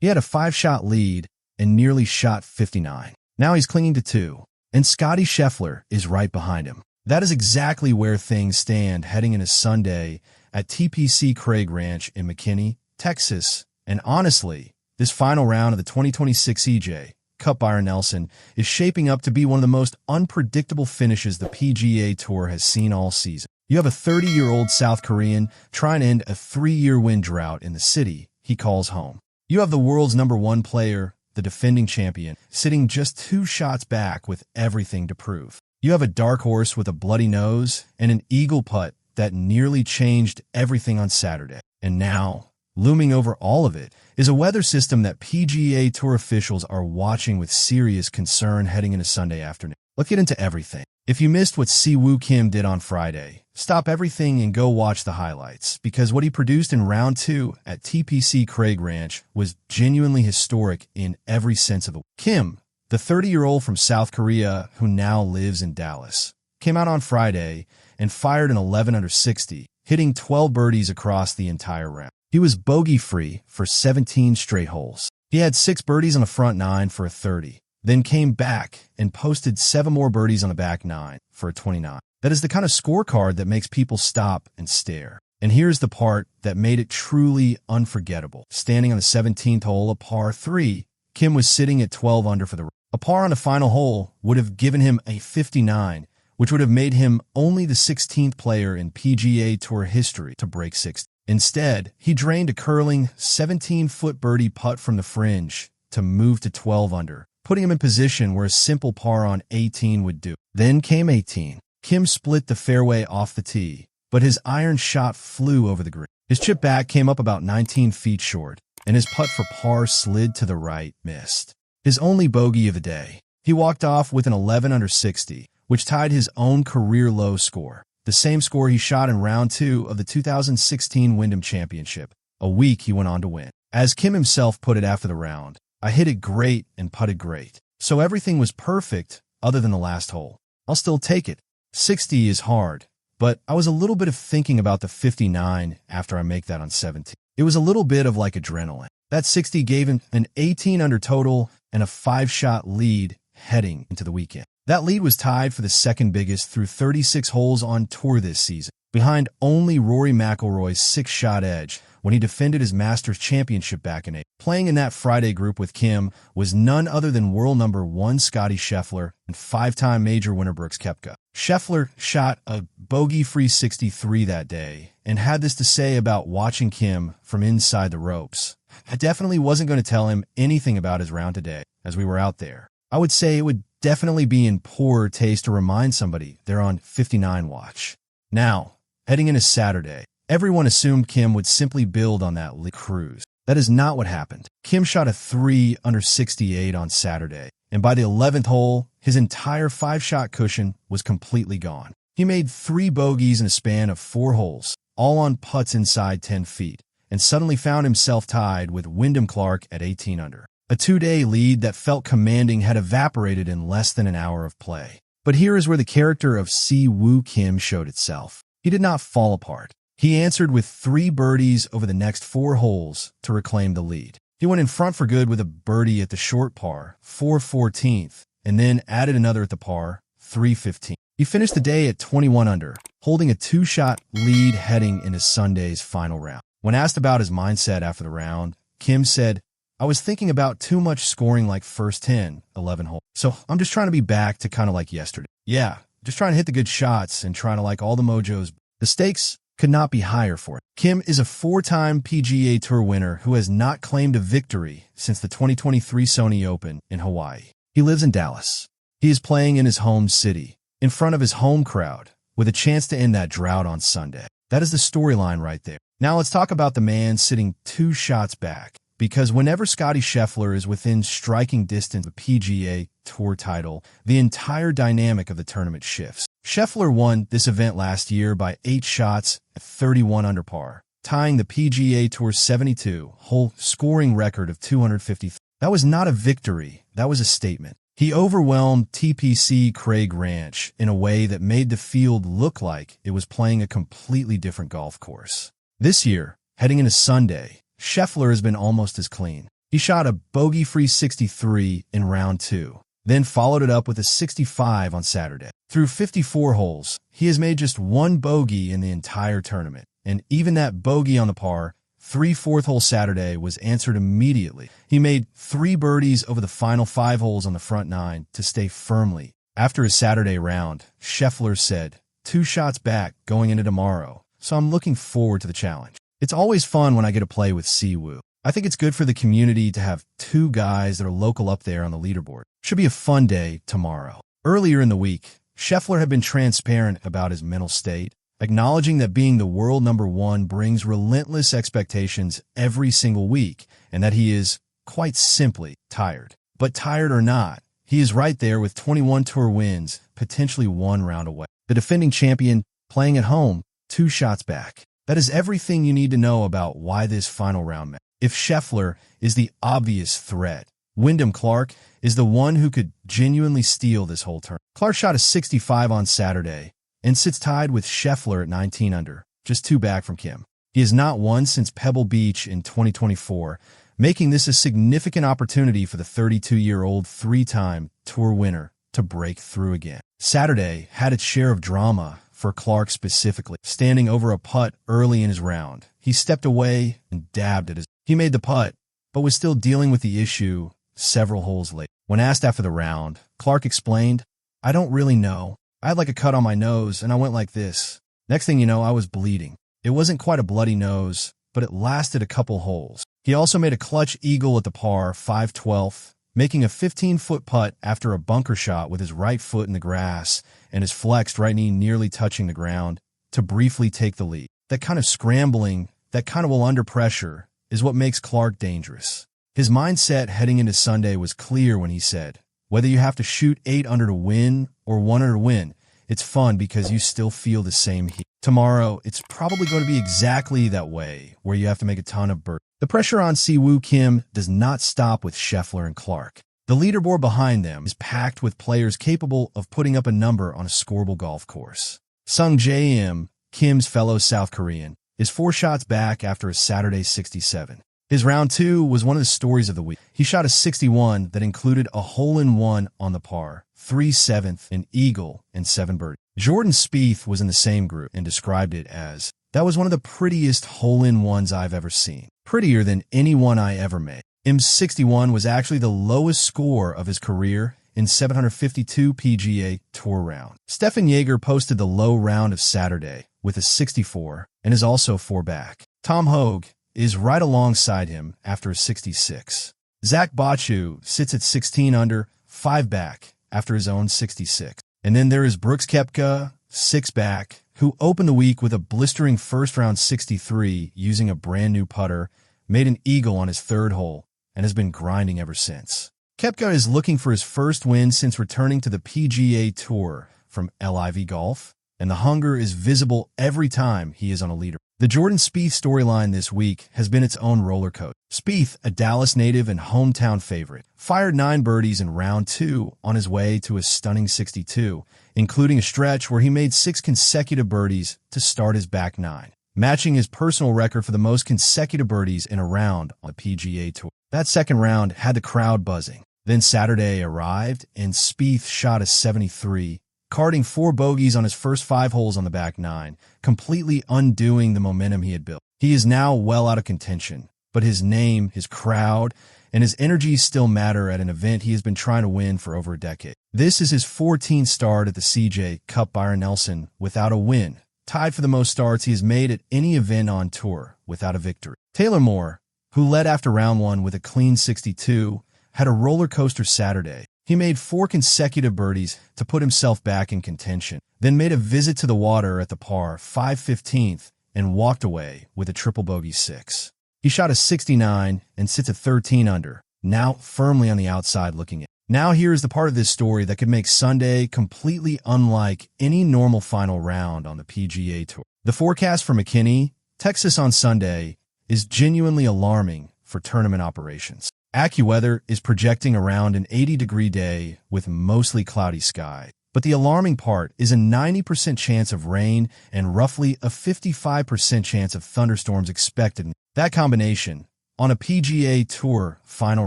He had a 5-shot lead and nearly shot 59. Now he's clinging to 2, and Scottie Scheffler is right behind him. That is exactly where things stand heading into Sunday at TPC Craig Ranch in McKinney, Texas. And honestly, this final round of the 2026 CJ Cup Byron Nelson is shaping up to be one of the most unpredictable finishes the PGA Tour has seen all season. You have a 30-year-old South Korean trying to end a 3-year win drought in the city he calls home. You have the world's #1 player, the defending champion, sitting just 2 shots back with everything to prove. You have a dark horse with a bloody nose and an eagle putt that nearly changed everything on Saturday. And now, looming over all of it, is a weather system that PGA Tour officials are watching with serious concern heading into Sunday afternoon. Let's get into everything. If you missed what Sei Woo Kim did on Friday, stop everything and go watch the highlights, because what he produced in round 2 at TPC Craig Ranch was genuinely historic in every sense of the word. Kim, the 30-year-old from South Korea who now lives in Dallas, came out on Friday and fired an 11 under 60, hitting 12 birdies across the entire round. He was bogey-free for 17 straight holes. He had 6 birdies on the front 9 for a 30, then came back and posted 7 more birdies on the back 9 for a 29. That is the kind of scorecard that makes people stop and stare. And here's the part that made it truly unforgettable. Standing on the 17th hole, a par 3, Kim was sitting at 12 under for the round. A par on the final hole would have given him a 59, which would have made him only the 16th player in PGA Tour history to break 60. Instead, he drained a curling 17-foot birdie putt from the fringe to move to 12 under, putting him in position where a simple par on 18 would do. Then came 18. Kim split the fairway off the tee, but his iron shot flew over the green. His chip back came up about 19 feet short, and his putt for par slid to the right, missed. His only bogey of the day. He walked off with an 11 under 60, which tied his own career-low score, the same score he shot in round 2 of the 2016 Wyndham Championship, a week he went on to win. As Kim himself put it after the round, "I hit it great and putted great, so everything was perfect other than the last hole. I'll still take it. 60 is hard, but I was a little bit of thinking about the 59 after I make that on 17. It was a little bit of like adrenaline. That 60 gave him an 18 under total and a 5-shot lead heading into the weekend. That lead was tied for the second biggest through 36 holes on tour this season, behind only Rory McIlroy's 6-shot edge when he defended his Masters Championship back in April. Playing in that Friday group with Kim was none other than world #1 Scottie Scheffler and 5-time major winner Brooks Koepka. Scheffler shot a bogey-free 63 that day and had this to say about watching Kim from inside the ropes. "I definitely wasn't going to tell him anything about his round today as we were out there. I would say it would definitely be in poor taste to remind somebody they're on 59 watch." Now, heading into Saturday, everyone assumed Kim would simply build on that cruise. That is not what happened. Kim shot a 3 under 68 on Saturday, and by the 11th hole, his entire 5-shot cushion was completely gone. He made 3 bogeys in a span of 4 holes, all on putts inside 10 feet, and suddenly found himself tied with Wyndham Clark at 18 under. A 2-day lead that felt commanding had evaporated in less than an hour of play. But here is where the character of Sei Woo Kim showed itself. He did not fall apart. He answered with 3 birdies over the next 4 holes to reclaim the lead. He went in front for good with a birdie at the short par, 4/14, and then added another at the par, 3/15. He finished the day at 21 under, holding a 2-shot lead heading into Sunday's final round. When asked about his mindset after the round, Kim said, "I was thinking about too much scoring like first 10, 11 holes. So I'm just trying to be back to kind of like yesterday. Yeah, just trying to hit the good shots and trying to like all the mojos." The stakes could not be higher for it. Kim is a 4-time PGA Tour winner who has not claimed a victory since the 2023 Sony Open in Hawaii. He lives in Dallas. He is playing in his home city, in front of his home crowd, with a chance to end that drought on Sunday. That is the storyline right there. Now let's talk about the man sitting 2 shots back. Because whenever Scottie Scheffler is within striking distance of the PGA Tour title, the entire dynamic of the tournament shifts. Scheffler won this event last year by 8 shots at 31 under par, tying the PGA Tour 72-hole scoring record of 250. That was not a victory, that was a statement. He overwhelmed TPC Craig Ranch in a way that made the field look like it was playing a completely different golf course. This year, heading into Sunday, Scheffler has been almost as clean. He shot a bogey-free 63 in round 2, then followed it up with a 65 on Saturday. Through 54 holes, he has made just one bogey in the entire tournament, and even that bogey on the par 3 fourth-hole Saturday was answered immediately. He made 3 birdies over the final 5 holes on the front 9 to stay firmly. After his Saturday round, Scheffler said, 2 shots back going into tomorrow, so I'm looking forward to the challenge. It's always fun when I get to play with Sei Woo. I think it's good for the community to have 2 guys that are local up there on the leaderboard. Should be a fun day tomorrow. Earlier in the week, Scheffler had been transparent about his mental state, acknowledging that being the world #1 brings relentless expectations every single week, and that he is, quite simply, tired. But tired or not, he is right there with 21 tour wins, potentially 1 round away. The defending champion, playing at home, 2 shots back. That is everything you need to know about why this final round match. If Scheffler is the obvious threat, Wyndham Clark is the one who could genuinely steal this whole turn. Clark shot a 65 on Saturday and sits tied with Scheffler at 19 under, just 2 back from Kim. He has not won since Pebble Beach in 2024, making this a significant opportunity for the 32-year-old 3-time tour winner to break through again. Saturday had its share of drama for Clark specifically. Standing over a putt early in his round, he stepped away and dabbed at his. He made the putt, but was still dealing with the issue several holes later. When asked after the round, Clark explained, "I don't really know. I had like a cut on my nose, and I went like this. Next thing you know, I was bleeding. It wasn't quite a bloody nose, but it lasted a couple holes." He also made a clutch eagle at the par 5/12, making a 15-foot putt after a bunker shot with his right foot in the grass and his flexed right knee nearly touching the ground to briefly take the lead. That kind of scrambling, that kind of while under pressure, is what makes Clark dangerous. His mindset heading into Sunday was clear when he said, "Whether you have to shoot 8 under to win or 1 under to win, it's fun because you still feel the same heat." Tomorrow, it's probably going to be exactly that way, where you have to make a ton of birdies. The pressure on Sei Woo Kim does not stop with Scheffler and Clark. The leaderboard behind them is packed with players capable of putting up a number on a scoreable golf course. Sungjae Im, Kim's fellow South Korean, is 4 shots back after a Saturday 67. His round 2 was one of the stories of the week. He shot a 61 that included a hole-in-one on the par, 3/7, an eagle, and 7 birdies. Jordan Spieth was in the same group and described it as, "That was one of the prettiest hole-in-ones I've ever seen. Prettier than any one I ever made." Im's 61 was actually the lowest score of his career in 752 PGA Tour rounds. Stephan Jaeger posted the low round of Saturday with a 64 and is also 4 back. Tom Hogue is right alongside him after a 66. Zach Botchu sits at 16 under, 5 back after his own 66. And then there is Brooks Koepka, 6 back, who opened the week with a blistering first-round 63 using a brand-new putter, made an eagle on his 3rd hole, and has been grinding ever since. Koepka is looking for his first win since returning to the PGA Tour from LIV Golf, and the hunger is visible every time he is on a leader. The Jordan Spieth storyline this week has been its own roller coaster. Spieth, a Dallas native and hometown favorite, fired 9 birdies in round 2 on his way to a stunning 62, including a stretch where he made 6 consecutive birdies to start his back 9, matching his personal record for the most consecutive birdies in a round on the PGA Tour. That second round had the crowd buzzing. Then Saturday arrived, and Spieth shot a 73, carding 4 bogeys on his first 5 holes on the back 9, completely undoing the momentum he had built. He is now well out of contention, but his name, his crowd, and his energy still matter at an event he has been trying to win for over a decade. This is his 14th start at the CJ Cup Byron Nelson without a win, tied for the most starts he has made at any event on tour without a victory. Taylor Moore, who led after round 1 with a clean 62, had a roller coaster Saturday. He made 4 consecutive birdies to put himself back in contention, then made a visit to the water at the par 5/15 and walked away with a triple bogey 6. He shot a 69 and sits at 13 under, now firmly on the outside looking in. Now here is the part of this story that could make Sunday completely unlike any normal final round on the PGA Tour. The forecast for McKinney, Texas on Sunday, is genuinely alarming for tournament operations. AccuWeather is projecting around an 80-degree day with mostly cloudy sky. But the alarming part is a 90% chance of rain and roughly a 55% chance of thunderstorms expected. That combination, on a PGA Tour final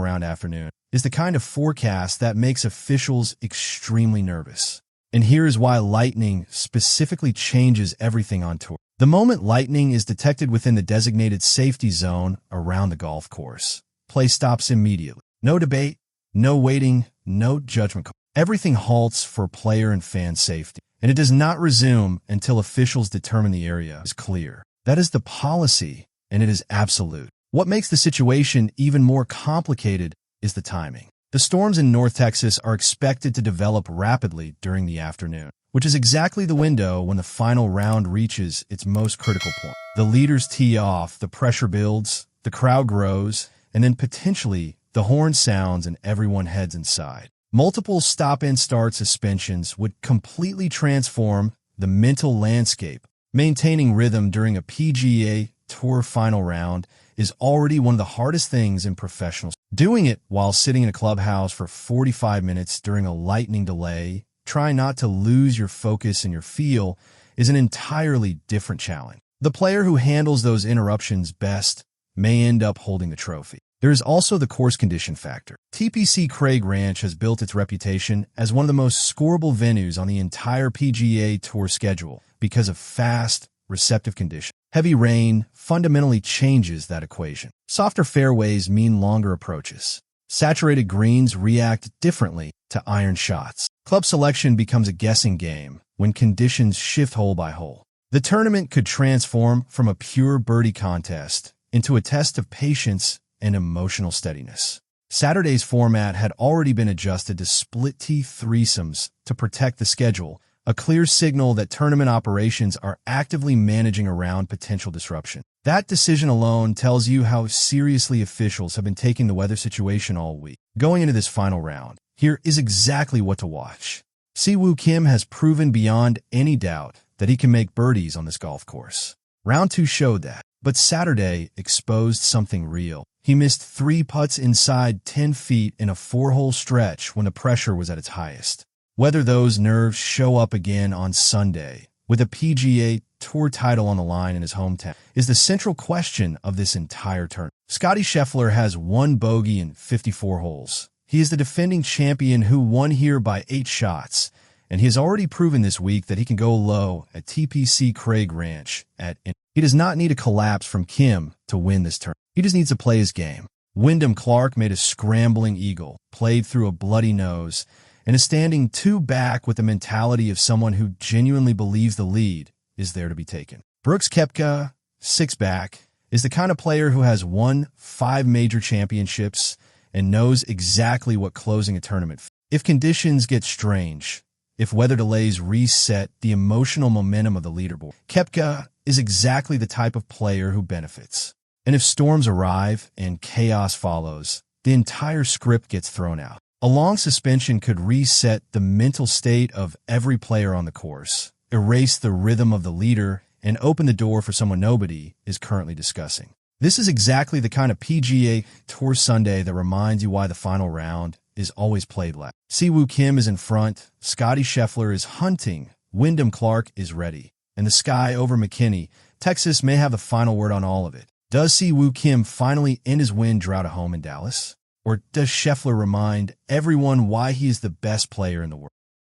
round afternoon is the kind of forecast that makes officials extremely nervous. And here's why lightning specifically changes everything on tour. The moment lightning is detected within the designated safety zone around the golf course, play stops immediately. No debate, no waiting, no judgment call. Everything halts for player and fan safety, and it does not resume until officials determine the area is clear. That is the policy, and it is absolute. What makes the situation even more complicated is the timing. The storms in North Texas are expected to develop rapidly during the afternoon, which is exactly the window when the final round reaches its most critical point. The leaders tee off, the pressure builds, the crowd grows, and then potentially the horn sounds and everyone heads inside. Multiple stop-and-start suspensions would completely transform the mental landscape. Maintaining rhythm during a PGA Tour final round is already one of the hardest things in professional. Doing it while sitting in a clubhouse for 45 minutes during a lightning delay, trying not to lose your focus and your feel, is an entirely different challenge. The player who handles those interruptions best may end up holding the trophy. There is also the course condition factor. TPC Craig Ranch has built its reputation as one of the most scoreable venues on the entire PGA Tour schedule because of fast, receptive conditions. Heavy rain fundamentally changes that equation. Softer fairways mean longer approaches. Saturated greens react differently to iron shots. Club selection becomes a guessing game when conditions shift hole by hole. The tournament could transform from a pure birdie contest into a test of patience and emotional steadiness. Saturday's format had already been adjusted to split-tee threesomes to protect the schedule, a clear signal that tournament operations are actively managing around potential disruption. That decision alone tells you how seriously officials have been taking the weather situation all week. Going into this final round, here is exactly what to watch. Sei Woo Kim has proven beyond any doubt that he can make birdies on this golf course. Round 2 showed that, but Saturday exposed something real. He missed 3 putts inside 10 feet in a 4-hole stretch when the pressure was at its highest. Whether those nerves show up again on Sunday, with a PGA Tour title on the line in his hometown, is the central question of this entire tournament. Scottie Scheffler has 1 bogey in 54 holes. He is the defending champion who won here by 8 shots, and he has already proven this week that he can go low at TPC Craig Ranch. He does not need a collapse from Kim to win this tournament. He just needs to play his game. Wyndham Clark made a scrambling eagle, played through a bloody nose, and is standing 2 back with the mentality of someone who genuinely believes the lead is there to be taken. Brooks Koepka, 6 back, is the kind of player who has won 5 major championships and knows exactly what closing a tournament feels. If conditions get strange, if weather delays reset the emotional momentum of the leaderboard, Koepka is exactly the type of player who benefits. And if storms arrive and chaos follows, the entire script gets thrown out. A long suspension could reset the mental state of every player on the course, erase the rhythm of the leader, and open the door for someone nobody is currently discussing. This is exactly the kind of PGA Tour Sunday that reminds you why the final round is always played last. Sei Woo Kim is in front, Scottie Scheffler is hunting, Wyndham Clark is ready, and the sky over McKinney, Texas may have the final word on all of it. Does Sei Woo Kim finally end his win drought at home in Dallas? Or does Scheffler remind everyone why he is the best player in the world?